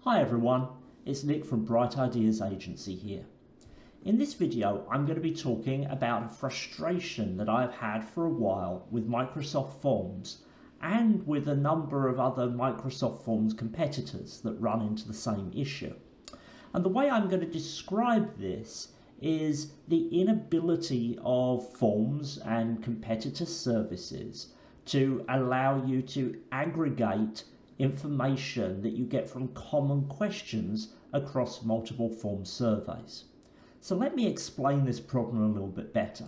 Hi everyone, it's Nick from Bright Ideas Agency here. In this video, I'm going to be talking about a frustration that I've had for a while with Microsoft Forms and with a number of other Microsoft Forms competitors that run into the same issue. And the way I'm going to describe this is the inability of Forms and competitor services to allow you to aggregate information that you get from common questions across multiple form surveys. So let me explain this problem a little bit better.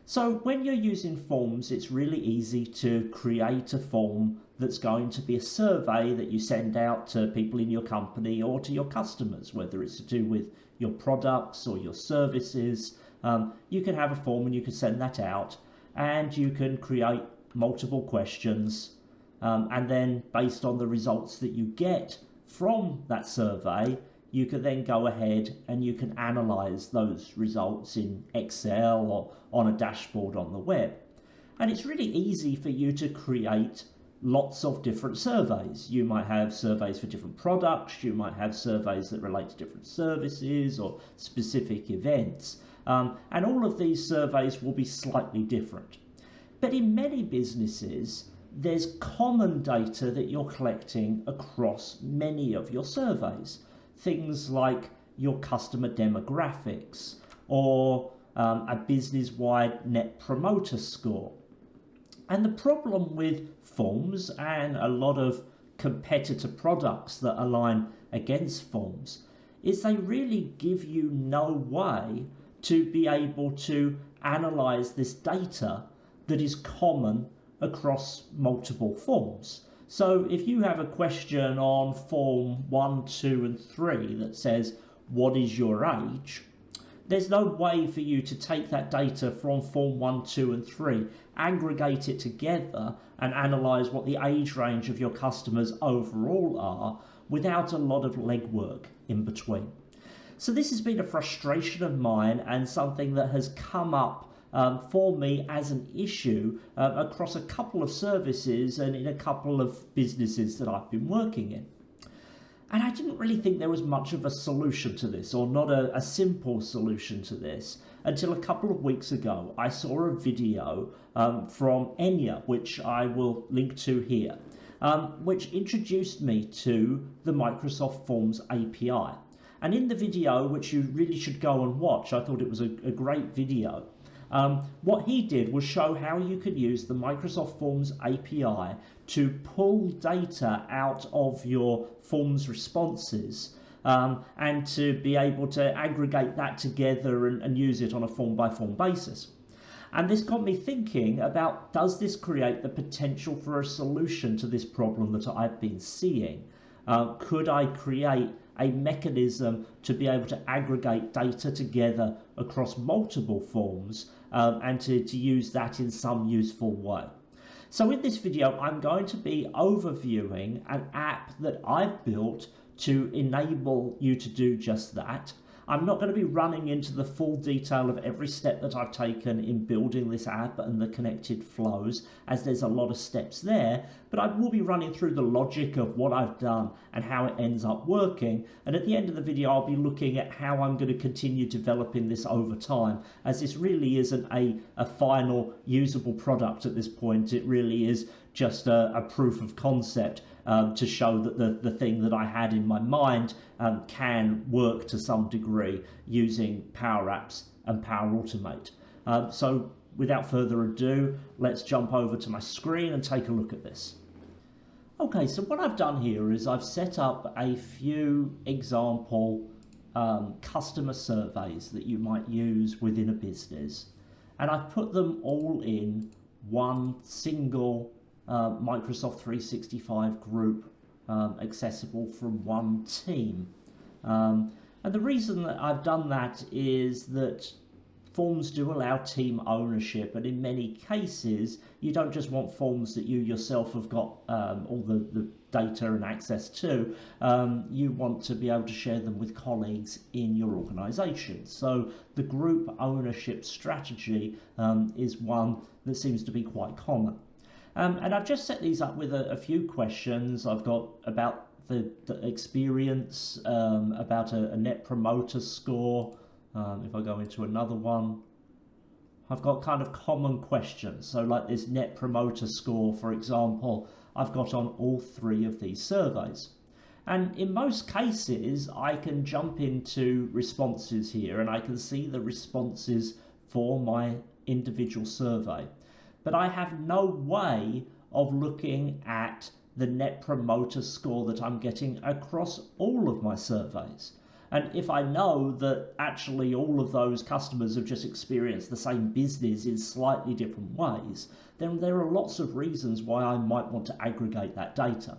So when you're using forms, it's really easy to create a form that's going to be a survey that you send out to people in your company or to your customers, whether it's to do with your products or your services. You can have a form and you can send that out, and you can create multiple questions. And then based on the results that you get from that survey, you can then go ahead and you can analyze those results in Excel or on a dashboard on the web. And it's really easy for you to create lots of different surveys. You might have surveys for different products, you might have surveys that relate to different services or specific events. And all of these surveys will be slightly different. But in many businesses, there's common data that you're collecting across many of your surveys. Things like your customer demographics or a business-wide net promoter score. And the problem with forms and a lot of competitor products that align against forms is they really give you no way to be able to analyze this data that is common across multiple forms. So if you have a question on form 1, 2 and 3 that says, what is your age? There's no way for you to take that data from form 1, 2 and 3, aggregate it together and analyse what the age range of your customers overall are without a lot of legwork in between. So this has been a frustration of mine and something that has come up for me as an issue across a couple of services and in a couple of businesses that I've been working in. And I didn't really think there was much of a solution to this, or not a simple solution to this, until a couple of weeks ago. I saw a video from Enya, which I will link to here, which introduced me to the Microsoft Forms API. And in the video, which you really should go and watch, I thought it was a great video. What he did was show how you could use the Microsoft Forms API to pull data out of your Forms responses and to be able to aggregate that together and use it on a form-by-form basis. And this got me thinking about, does this create the potential for a solution to this problem that I've been seeing? Could I create a mechanism to be able to aggregate data together across multiple forms and to use that in some useful way? So in this video, I'm going to be overviewing an app that I've built to enable you to do just that. I'm not going to be running into the full detail of every step that I've taken in building this app and the connected flows, as there's a lot of steps there, but I will be running through the logic of what I've done and how it ends up working. And at the end of the video, I'll be looking at how I'm going to continue developing this over time, as this really isn't a final usable product at this point. It really is just a proof of concept to show that the thing that I had in my mind can work to some degree using Power Apps and Power Automate. So without further ado, let's jump over to my screen and take a look at this. Okay, so what I've done here is I've set up a few example customer surveys that you might use within a business, and I've put them all in one single Microsoft 365 group accessible from one team. And the reason that I've done that is that forms do allow team ownership, and in many cases you don't just want forms that you yourself have got all the data and access to. You want to be able to share them with colleagues in your organization. So the group ownership strategy is one that seems to be quite common. And I've just set these up with a few questions. I've got about the experience, about a net promoter score. If I go into another one, I've got kind of common questions. So like this net promoter score, for example, I've got on all 3 of these surveys. And in most cases, I can jump into responses here and I can see the responses for my individual survey. But I have no way of looking at the net promoter score that I'm getting across all of my surveys. And if I know that actually all of those customers have just experienced the same business in slightly different ways, then there are lots of reasons why I might want to aggregate that data.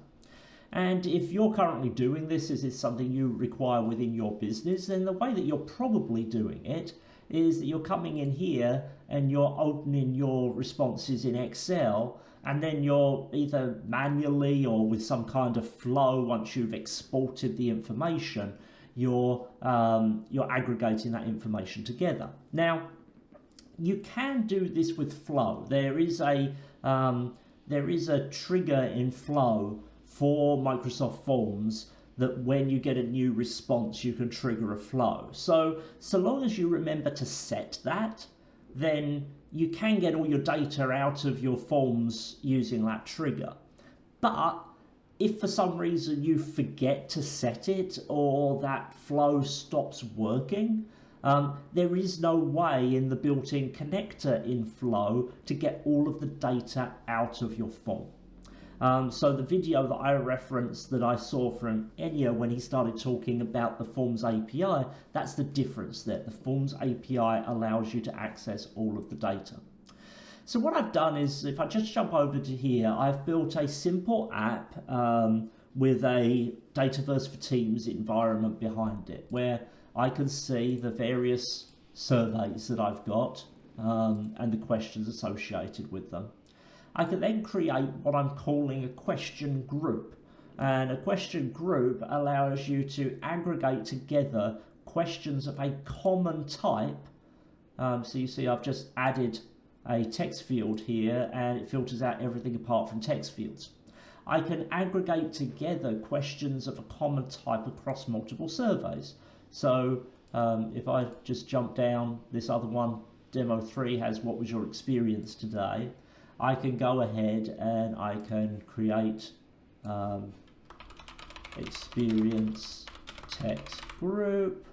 And if you're currently doing this, is this something you require within your business, then the way that you're probably doing it is that you're coming in here and you're opening your responses in Excel, and then you're either manually or with some kind of flow, once you've exported the information, you're aggregating that information together. Now, you can do this with flow. There is a trigger in flow for Microsoft Forms that when you get a new response, you can trigger a flow. So long as you remember to set that, then you can get all your data out of your forms using that trigger. But if for some reason you forget to set it or that flow stops working, there is no way in the built-in connector in Flow to get all of the data out of your form. So the video that I referenced that I saw from Enya when he started talking about the Forms API, that's the difference there. The Forms API allows you to access all of the data. So what I've done is, if I just jump over to here, I've built a simple app with a Dataverse for Teams environment behind it, where I can see the various surveys that I've got and the questions associated with them. I can then create what I'm calling a question group. And a question group allows you to aggregate together questions of a common type. So you see I've just added a text field here and it filters out everything apart from text fields. I can aggregate together questions of a common type across multiple surveys. So if I just jump down, this other one, Demo 3, has what was your experience today. I can go ahead and I can create experience text group.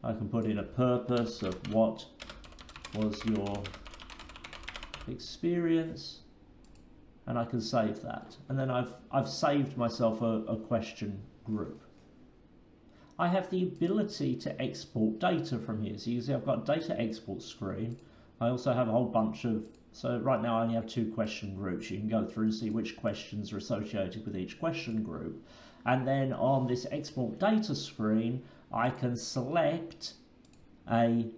I can put in a purpose of what was your experience, and I can save that. And then I've saved myself a question group. I have the ability to export data from here. So you see I've got a data export screen. I also have a whole bunch of, so right now I only have 2 question groups. You can go through and see which questions are associated with each question group. And then on this export data screen, I can select a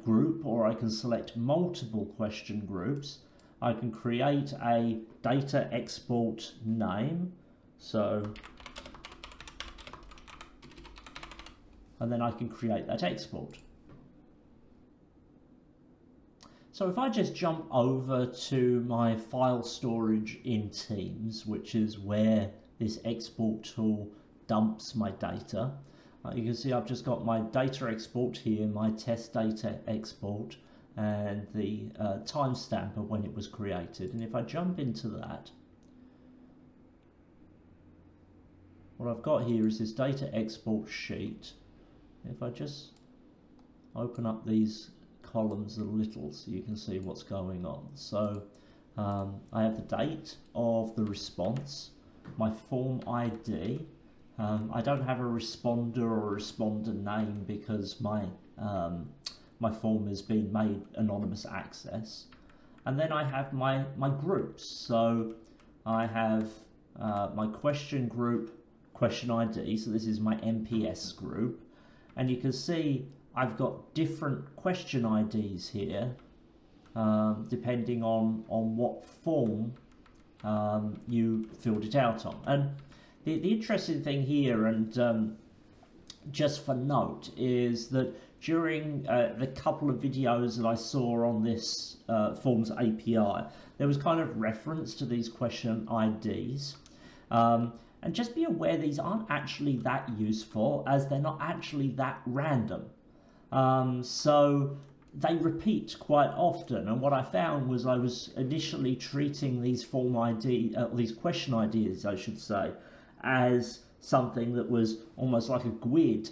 group, or I can select multiple question groups. I can create a data export name. And then I can create that export. So if I just jump over to my file storage in Teams, which is where this export tool dumps my data, you can see I've just got my data export here, my test data export, and the timestamp of when it was created. And if I jump into that, what I've got here is this data export sheet. If I just open up these columns a little so you can see what's going on. So I have the date of the response, my form ID. I don't have a responder or a responder name because my form has been made anonymous access. And then I have my groups. So I have my question group, question ID. So this is my MPS group. And you can see I've got different question IDs here, depending on what form you filled it out on. And the interesting thing here, and just for note, is that during the couple of videos that I saw on this Forms API, there was kind of reference to these question IDs. And just be aware these aren't actually that useful, as they're not actually that random. So they repeat quite often, and what I found was I was initially treating these these question ideas, I should say, as something that was almost like a GUID.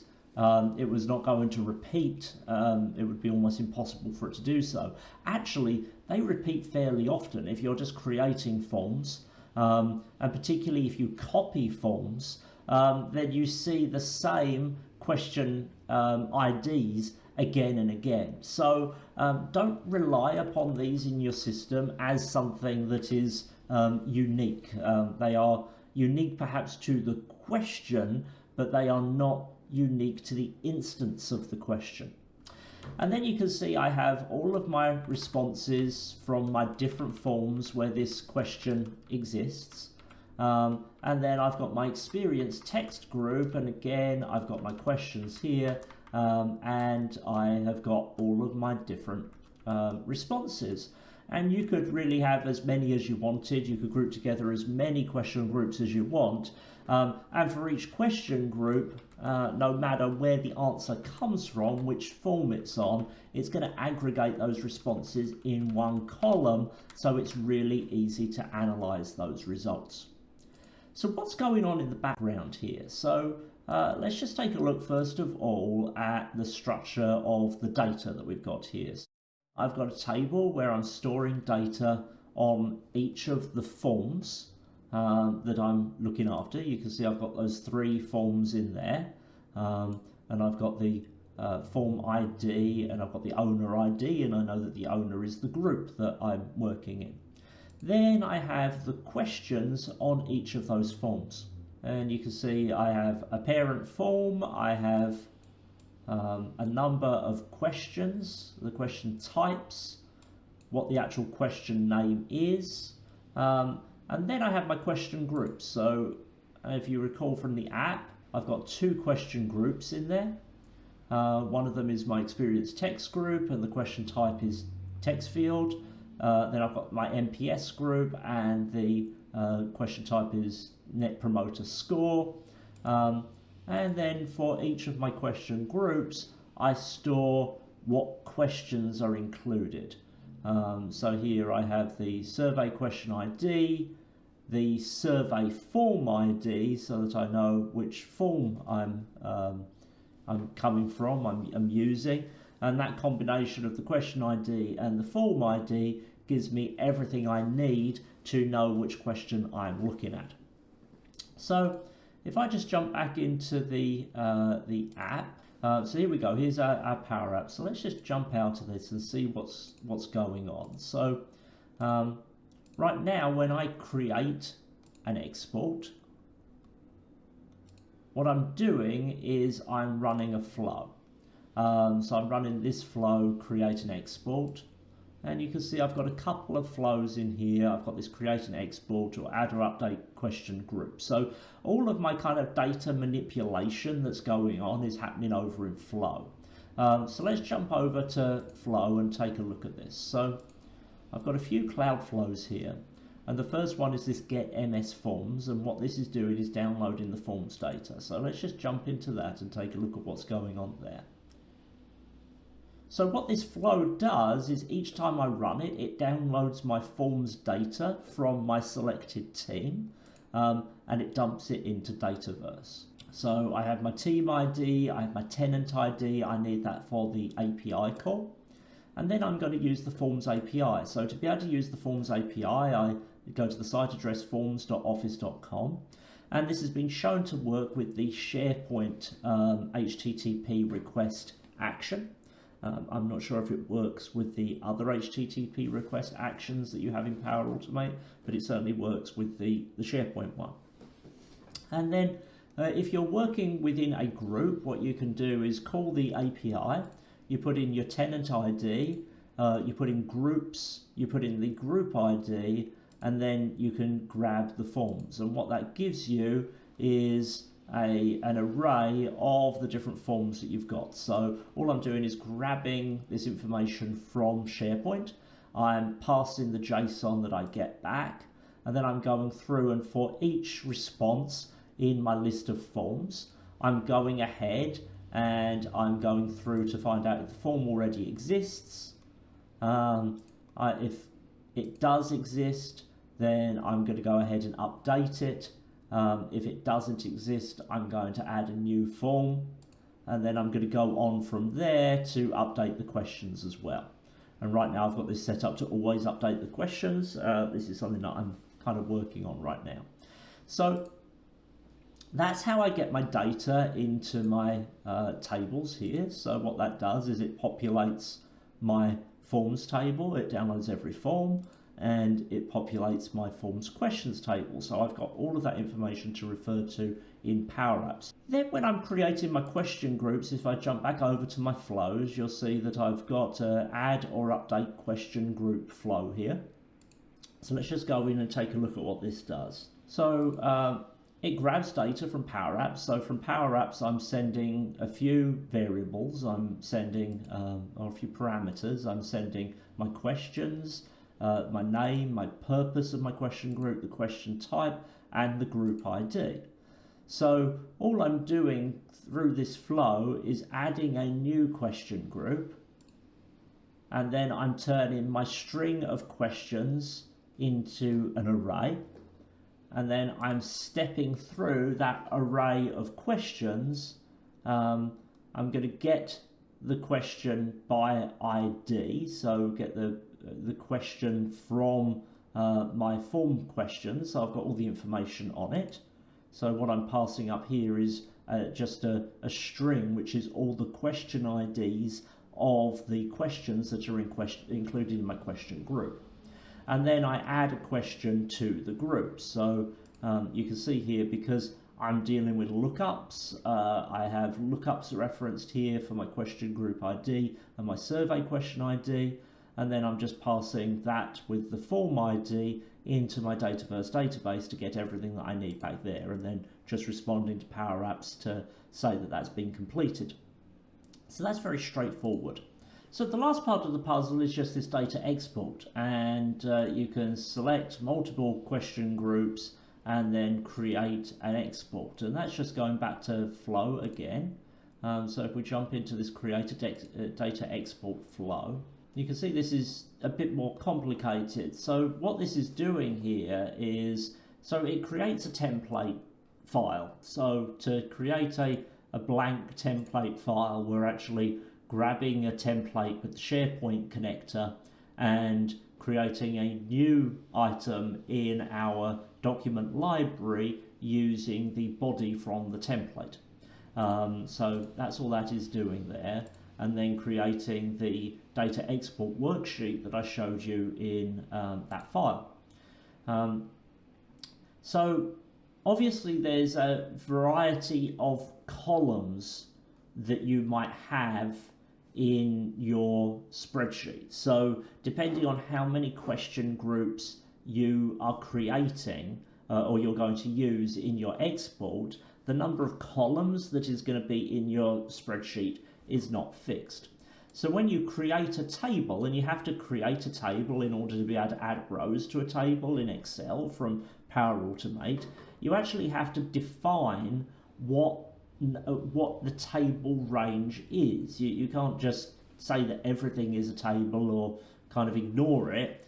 It was not going to repeat. It would be almost impossible for it to do so. Actually, they repeat fairly often if you're just creating forms, and particularly if you copy forms, then you see the same question IDs again and again. So don't rely upon these in your system as something that is unique. They are unique perhaps to the question, but they are not unique to the instance of the question. And then you can see I have all of my responses from my different forms where this question exists. And then I've got my experience text group, and again I've got my questions here, and I have got all of my different responses. And you could really have as many as you wanted. You could group together as many question groups as you want. And for each question group, no matter where the answer comes from, which form it's on, it's going to aggregate those responses in one column, so it's really easy to analyze those results. So what's going on in the background here? So let's just take a look first of all at the structure of the data that we've got here. I've got a table where I'm storing data on each of the forms that I'm looking after. You can see I've got those 3 forms in there, and I've got the form ID, and I've got the owner ID, and I know that the owner is the group that I'm working in. Then I have the questions on each of those forms, and you can see I have a parent form, I have a number of questions, the question types, what the actual question name is, and then I have my question groups. So if you recall from the app, I've got 2 question groups in there. One of them is my experience text group, and the question type is text field. Then I've got my NPS group, and the question type is Net Promoter Score. And then for each of my question groups, I store what questions are included. So here I have the survey question ID, the survey form ID, so that I know which form I'm coming from, I'm using, and that combination of the question ID and the form ID gives me everything I need to know which question I'm looking at. So if I just jump back into the app, so here we go, here's our Power App. So let's just jump out of this and see what's going on. So right now, when I create an export, what I'm doing is I'm running a flow. So I'm running this flow, create an export, and you can see I've got a couple of flows in here. I've got this create an export or add or update question group. So all of my kind of data manipulation that's going on is happening over in flow. So let's jump over to flow and take a look at this. So I've got a few cloud flows here, and the first one is this get MS forms, and what this is doing is downloading the forms data. So let's just jump into that and take a look at what's going on there. So what this flow does is each time I run it, it downloads my forms data from my selected team, and it dumps it into Dataverse. So I have my team ID, I have my tenant ID, I need that for the API call. And then I'm going to use the Forms API. So to be able to use the Forms API, I go to the site address forms.office.com. And this has been shown to work with the SharePoint HTTP request action. I'm not sure if it works with the other HTTP request actions that you have in Power Automate, but it certainly works with the SharePoint one. And then if you're working within a group, what you can do is call the API. You put in your tenant ID, you put in groups, you put in the group ID, and then you can grab the forms. And what that gives you is an array of the different forms that you've got. So all I'm doing is grabbing this information from SharePoint. I'm passing the JSON that I get back, and then I'm going through, and for each response in my list of forms, I'm going ahead and I'm going through to find out if the form already exists. If it does exist, then I'm going to go ahead and update it. If it doesn't exist, I'm going to add a new form, and then I'm going to go on from there to update the questions as well. And right now I've got this set up to always update the questions. This is something that I'm kind of working on right now. So that's how I get my data into my tables here. So what that does is it populates my forms table, it downloads every form, and it populates my forms questions table. So I've got all of that information to refer to in Power Apps. Then when I'm creating my question groups, if I jump back over to my flows, you'll see that I've got add or update question group flow here. So let's just go in and take a look at what this does. So it grabs data from Power Apps. So from Power Apps, I'm sending a few variables. I'm sending or a few parameters. I'm sending my questions, my name, my purpose of my question group, the question type, and the group ID. So all I'm doing through this flow is adding a new question group, and then I'm turning my string of questions into an array, and then I'm stepping through that array of questions. I'm going to get the question by ID, so get the question from my form question, so I've got all the information on it. So what I'm passing up here is just a string, which is all the question IDs of the questions that are included in my question group. And then I add a question to the group. So you can see here, because I'm dealing with lookups, I have lookups referenced here for my question group ID and my survey question ID. And then I'm just passing that with the form ID into my Dataverse database to get everything that I need back there, and then just responding to Power Apps to say that that's been completed. So that's very straightforward. So the last part of the puzzle is just this data export, and you can select multiple question groups and then create an export, and that's just going back to flow again. So if we jump into this create a data export flow, you can see this is a bit more complicated. So what this is doing here is, so it creates a template file. So to create a blank template file, we're actually grabbing a template with the SharePoint connector and creating a new item in our document library using the body from the template. So that's all that is doing there, and then creating the data export worksheet that I showed you in that file. So obviously there's a variety of columns that you might have in your spreadsheet. So depending on how many question groups you are creating or you're going to use in your export, the number of columns that is going to be in your spreadsheet is not fixed. So when you create a table, and you have to create a table in order to be able to add rows to a table in Excel from Power Automate, you actually have to define what the table range is. You can't just say that everything is a table or kind of ignore it.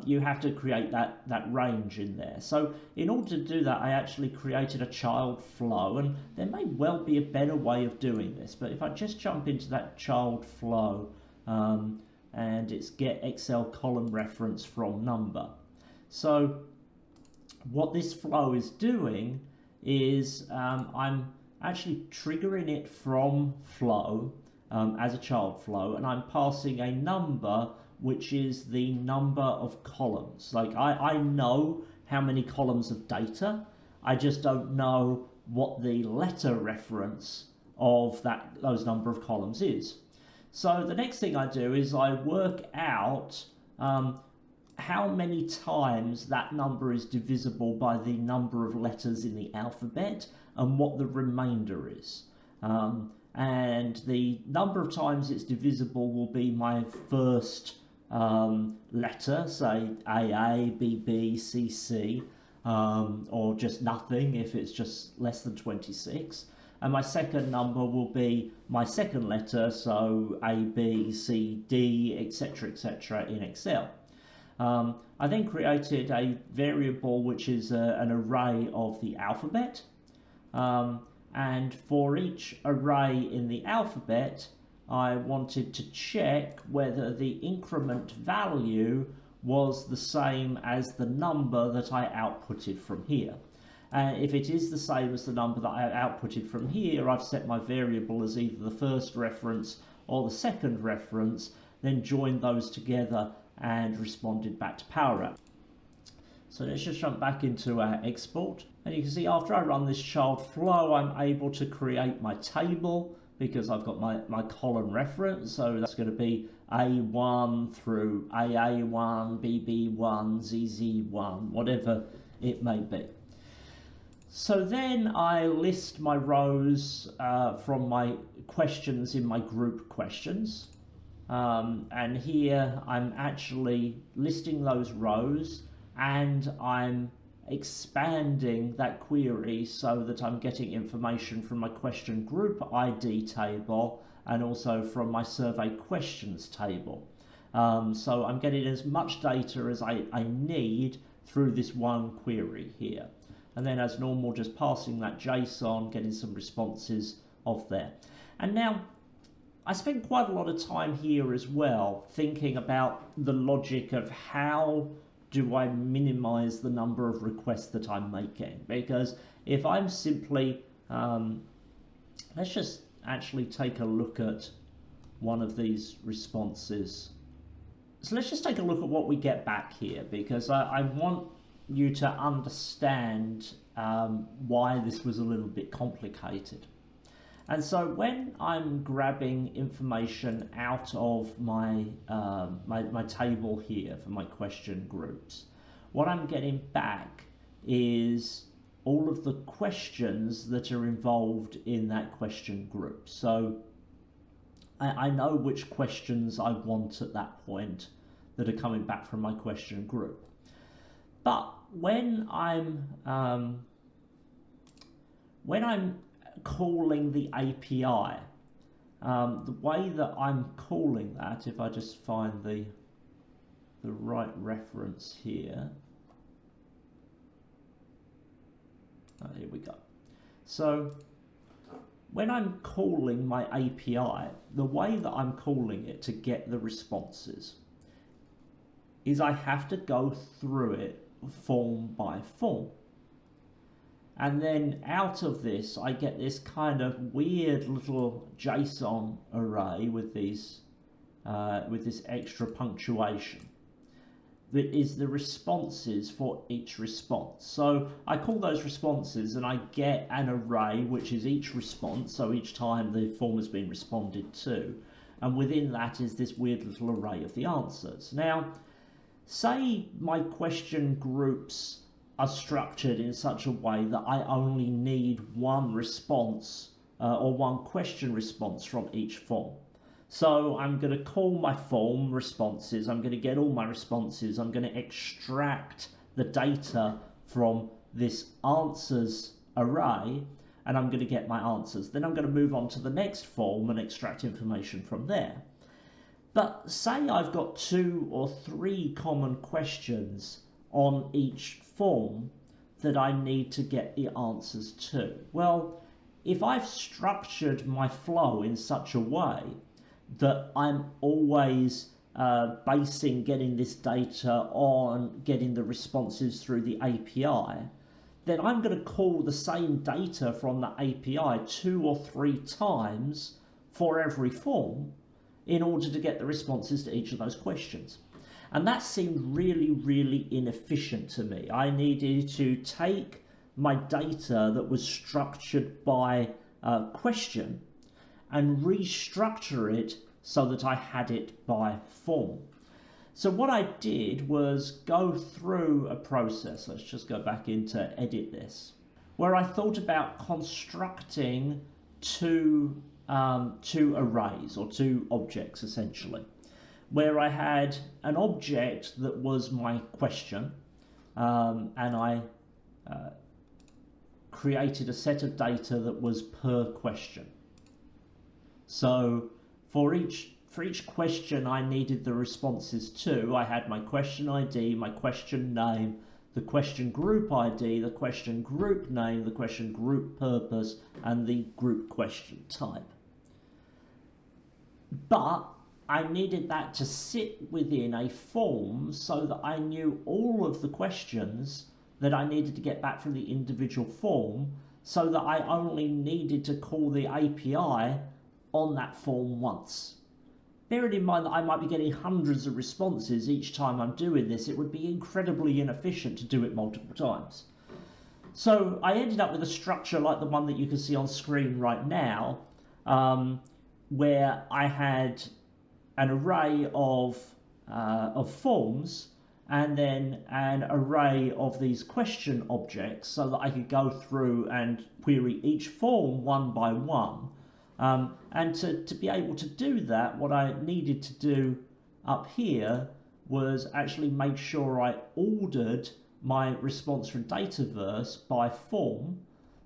You have to create that range in there. So in order to do that, I actually created a child flow, and there may well be a better way of doing this, but if I just jump into that child flow, and it's get Excel column reference from number. So what this flow is doing is I'm actually triggering it from flow as a child flow, and I'm passing a number which is the number of columns. Like I know how many columns of data, I just don't know what the letter reference of those number of columns is. So the next thing I do is I work out how many times that number is divisible by the number of letters in the alphabet and what the remainder is. And the number of times it's divisible will be my first letter, say AA, BB, CC, or just nothing if it's just less than 26. And my second number will be my second letter, so A, B, C, D, etc. in Excel. I then created a variable which is an array of the alphabet. And for each array in the alphabet, I wanted to check whether the increment value was the same as the number that I outputted from here. And if it is the same as the number that I outputted from here, I've set my variable as either the first reference or the second reference, then joined those together and responded back to PowerApp. So let's just jump back into our export. And you can see after I run this child flow, I'm able to create my table because I've got my column reference. So that's going to be A1 through AA1, BB1, ZZ1, whatever it may be. So then I list my rows from my questions in my group questions. And here I'm actually listing those rows and I'm expanding that query so that I'm getting information from my question group ID table and also from my survey questions table. So I'm getting as much data as I need through this one query here. And then as normal, just passing that JSON, getting some responses off there. And now I spent quite a lot of time here as well thinking about the logic of how do I minimize the number of requests that I'm making? Because if I'm simply, let's just actually take a look at one of these responses. So let's just take a look at what we get back here, because I want you to understand why this was a little bit complicated. And so when I'm grabbing information out of my my table here for my question groups, what I'm getting back is all of the questions that are involved in that question group. So I know which questions I want at that point that are coming back from my question group. But when I'm calling the API, the way that I'm calling that, if I just find the right reference here, here we go. So when I'm calling my API, the way that I'm calling it to get the responses is I have to go through it form by form. And then out of this, I get this kind of weird little JSON array with these, with this extra punctuation that is the responses for each response. So I call those responses and I get an array, which is each response. So each time the form has been responded to, and within that is this weird little array of the answers. Now, say my question groups are structured in such a way that I only need one response or one question response from each form. So I'm going to call my form responses, I'm going to get all my responses, I'm going to extract the data from this answers array, and I'm going to get my answers. Then I'm going to move on to the next form and extract information from there. But say I've got 2 or 3 common questions on each form that I need to get the answers to. Well, if I've structured my flow in such a way that I'm always basing getting this data on getting the responses through the API, then I'm going to call the same data from the API 2 or 3 times for every form in order to get the responses to each of those questions. And that seemed really, really inefficient to me. I needed to take my data that was structured by question and restructure it so that I had it by form. So what I did was go through a process. Let's just go back into edit this, where I thought about constructing two arrays or 2 objects essentially. where I had an object that was my question, and I created a set of data that was per question. So for each question I needed the responses to, I had my question ID, my question name, the question group ID, the question group name, the question group purpose, and the group question type. But I needed that to sit within a form so that I knew all of the questions that I needed to get back from the individual form, so that I only needed to call the API on that form once. Bearing in mind that I might be getting hundreds of responses each time I'm doing this, it would be incredibly inefficient to do it multiple times. So I ended up with a structure like the one that you can see on screen right now, where I had an array of forms and then an array of these question objects, so that I could go through and query each form one by one. And to be able to do that, what I needed to do up here was actually make sure I ordered my response from Dataverse by form,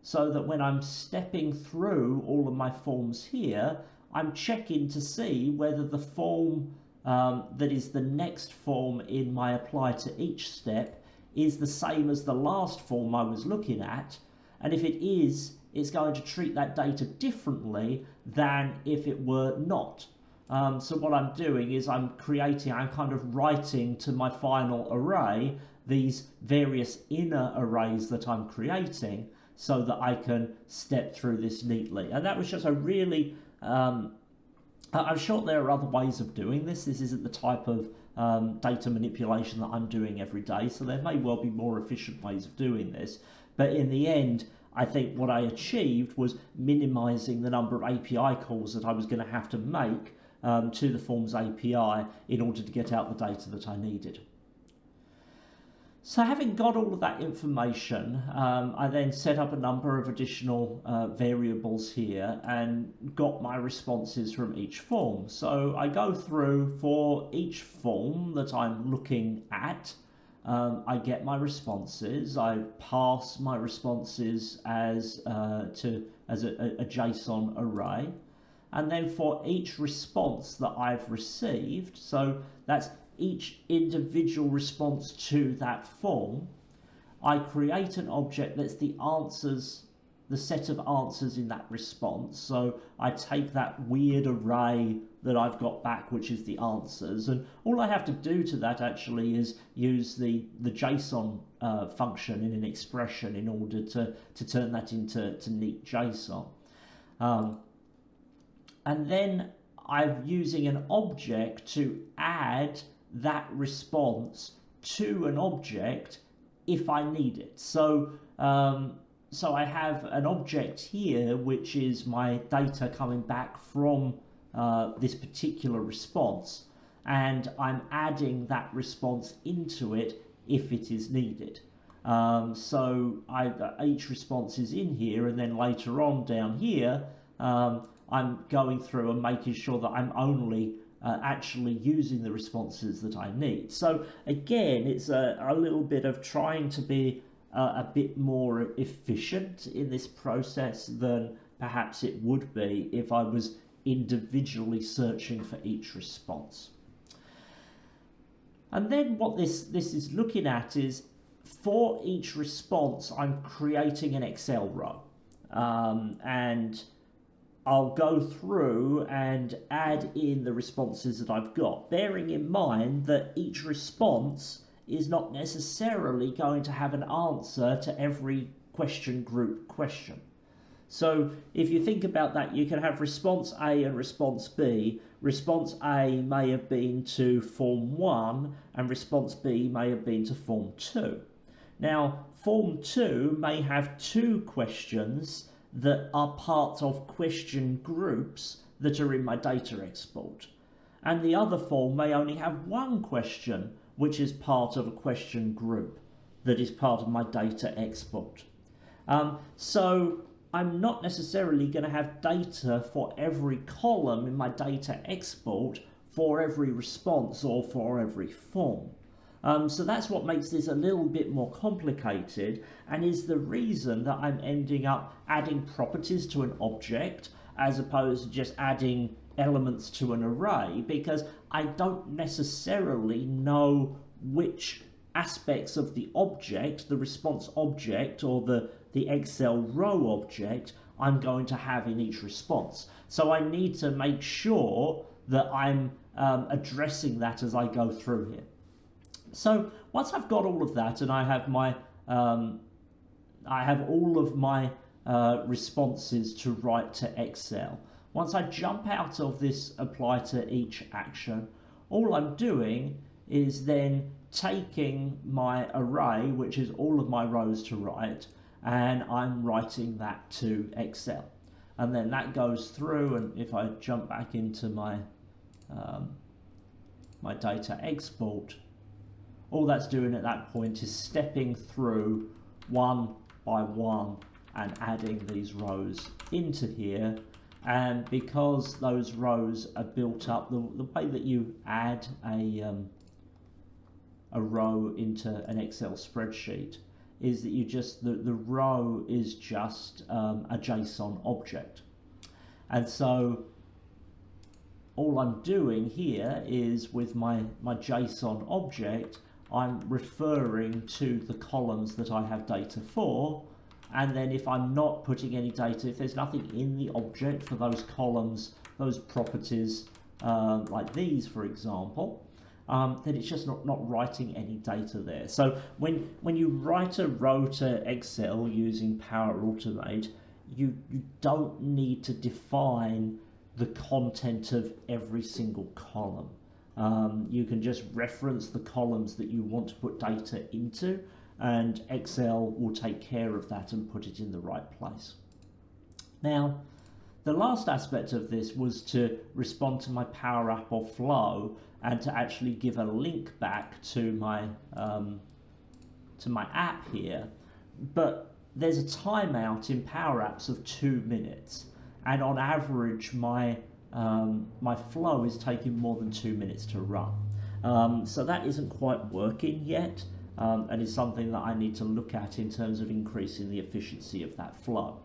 so that when I'm stepping through all of my forms here, I'm checking to see whether the form that is the next form in my apply to each step is the same as the last form I was looking at. And if it is, it's going to treat that data differently than if it were not. So what I'm doing is I'm kind of writing to my final array these various inner arrays that I'm creating, so that I can step through this neatly. And that was just a really, I'm sure there are other ways of doing this. This isn't the type of data manipulation that I'm doing every day, so there may well be more efficient ways of doing this. But in the end, I think what I achieved was minimizing the number of API calls that I was going to have to make to the Forms API in order to get out the data that I needed. So having got all of that information, I then set up a number of additional variables here and got my responses from each form. So I go through for each form that I'm looking at. I get my responses. I pass my responses as a JSON array. And then for each response that I've received, so that's each individual response to that form, I create an object that's the answers, the set of answers in that response. So I take that weird array that I've got back, which is the answers, and all I have to do to that actually is use the JSON function in an expression in order to turn that into neat JSON. And then I'm using an object to add that response to an object if I need it. So I have an object here which is my data coming back from this particular response, and I'm adding that response into it if it is needed. So each response is in here, and then later on down here I'm going through and making sure that I'm only actually using the responses that I need. So again, it's a little bit of trying to be a bit more efficient in this process than perhaps it would be if I was individually searching for each response. And then what this is looking at is, for each response I'm creating an Excel row, and I'll go through and add in the responses that I've got, bearing in mind that each response is not necessarily going to have an answer to every question group question. So if you think about that, you can have response A and response B. Response A may have been to form 1 and response B may have been to form 2. Now, form 2 may have 2 questions that are part of question groups that are in my data export. And the other form may only have 1 question which is part of a question group that is part of my data export. So I'm not necessarily going to have data for every column in my data export for every response or for every form. So that's what makes this a little bit more complicated, and is the reason that I'm ending up adding properties to an object as opposed to just adding elements to an array, because I don't necessarily know which aspects of the object, the response object or the Excel row object, I'm going to have in each response. So I need to make sure that I'm addressing that as I go through here. So once I've got all of that, and I have my I have all of my responses to write to Excel. Once I jump out of this apply to each action, all I'm doing is then taking my array, which is all of my rows to write, and I'm writing that to Excel. And then that goes through, and if I jump back into my my data export, all that's doing at that point is stepping through one by one and adding these rows into here. And because those rows are built up, the way that you add a row into an Excel spreadsheet is that you just, the row is just a JSON object. And so all I'm doing here is with my JSON object, I'm referring to the columns that I have data for, and then if I'm not putting any data, if there's nothing in the object for those columns, those properties, like these for example, then it's just not writing any data there. So when you write a row to Excel using Power Automate, you don't need to define the content of every single column. You can just reference the columns that you want to put data into, and Excel will take care of that and put it in the right place. Now, the last aspect of this was to respond to my Power App or Flow and to actually give a link back to my app here. But there's a timeout in Power Apps of 2 minutes, and on average my flow is taking more than 2 minutes to run. So that isn't quite working yet, and is something that I need to look at in terms of increasing the efficiency of that flow.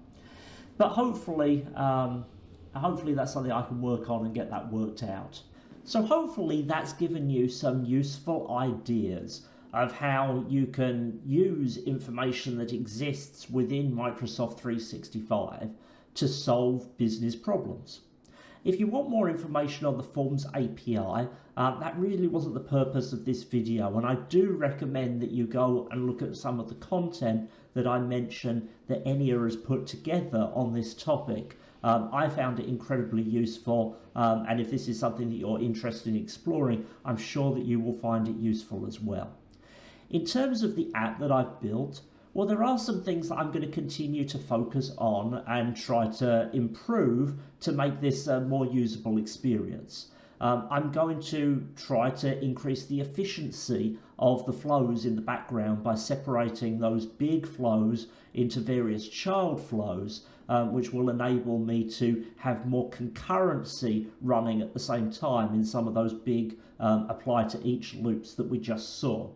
But hopefully that's something I can work on and get that worked out. So hopefully that's given you some useful ideas of how you can use information that exists within Microsoft 365 to solve business problems. If you want more information on the Forms API, that really wasn't the purpose of this video, and I do recommend that you go and look at some of the content that I mentioned that Enya has put together on this topic. I found it incredibly useful, and if this is something that you're interested in exploring, I'm sure that you will find it useful as well. In terms of the app that I've built, well, there are some things that I'm going to continue to focus on and try to improve to make this a more usable experience. I'm going to try to increase the efficiency of the flows in the background by separating those big flows into various child flows, which will enable me to have more concurrency running at the same time in some of those big apply to each loops that we just saw.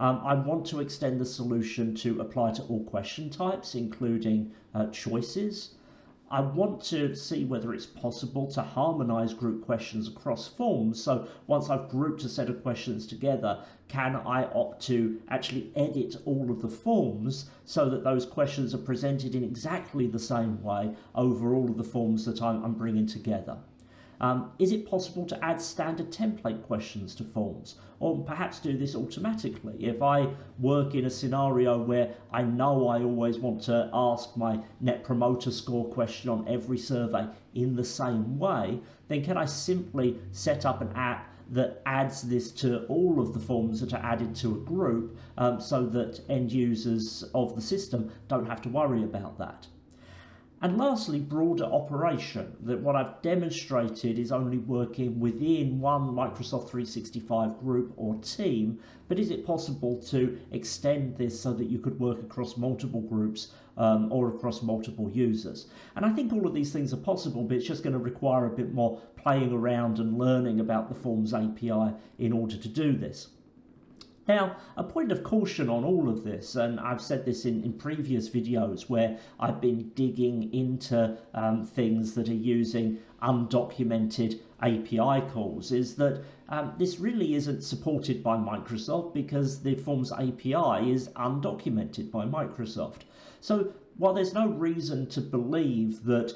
I want to extend the solution to apply to all question types, including choices. I want to see whether it's possible to harmonize group questions across forms. So once I've grouped a set of questions together, can I opt to actually edit all of the forms so that those questions are presented in exactly the same way over all of the forms that I'm bringing together? Is it possible to add standard template questions to forms, or perhaps do this automatically? If I work in a scenario where I know I always want to ask my Net Promoter Score question on every survey in the same way, then can I simply set up an app that adds this to all of the forms that are added to a group, so that end users of the system don't have to worry about that? And lastly, broader operation, that what I've demonstrated is only working within one Microsoft 365 group or team, but is it possible to extend this so that you could work across multiple groups or across multiple users? And I think all of these things are possible, but it's just going to require a bit more playing around and learning about the Forms API in order to do this. Now, a point of caution on all of this, and I've said this in previous videos where I've been digging into things that are using undocumented API calls, is that this really isn't supported by Microsoft because the Forms API is undocumented by Microsoft. So while there's no reason to believe that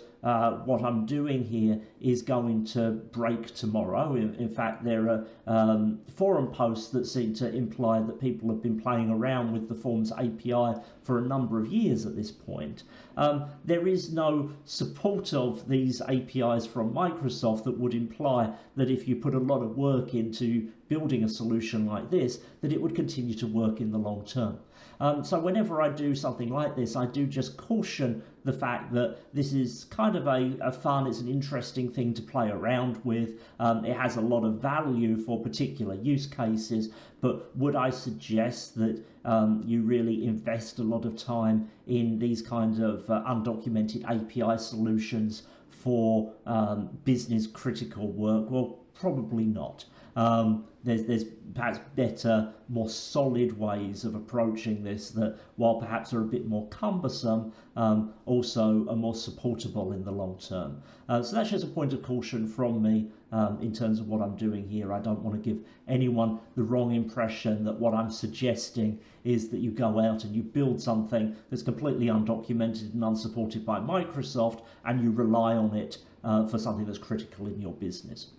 what I'm doing here is going to break tomorrow, in fact there are forum posts that seem to imply that people have been playing around with the Forms API for a number of years at this point, there is no support of these APIs from Microsoft that would imply that if you put a lot of work into building a solution like this, that it would continue to work in the long term. So whenever I do something like this, I do just caution the fact that this is kind of a fun, it's an interesting thing to play around with. It has a lot of value for particular use cases, but would I suggest that you really invest a lot of time in these kinds of undocumented API solutions for business critical work? Well, probably not. There's perhaps better, more solid ways of approaching this that, while perhaps are a bit more cumbersome, also are more supportable in the long term. So that's just a point of caution from me in terms of what I'm doing here. I don't want to give anyone the wrong impression that what I'm suggesting is that you go out and you build something that's completely undocumented and unsupported by Microsoft and you rely on it for something that's critical in your business.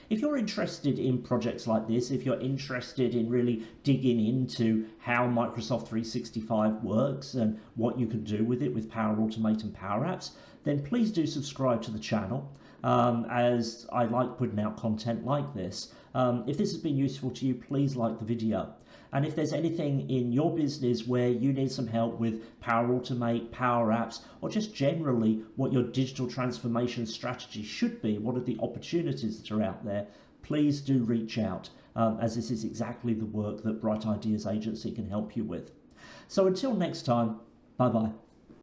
If you're interested in projects like this, if you're interested in really digging into how Microsoft 365 works and what you can do with it with Power Automate and Power Apps, then please do subscribe to the channel, as I like putting out content like this. If this has been useful to you, please like the video. And if there's anything in your business where you need some help with Power Automate, Power Apps, or just generally what your digital transformation strategy should be, what are the opportunities that are out there, please do reach out, as this is exactly the work that Bright Ideas Agency can help you with. So until next time, bye-bye.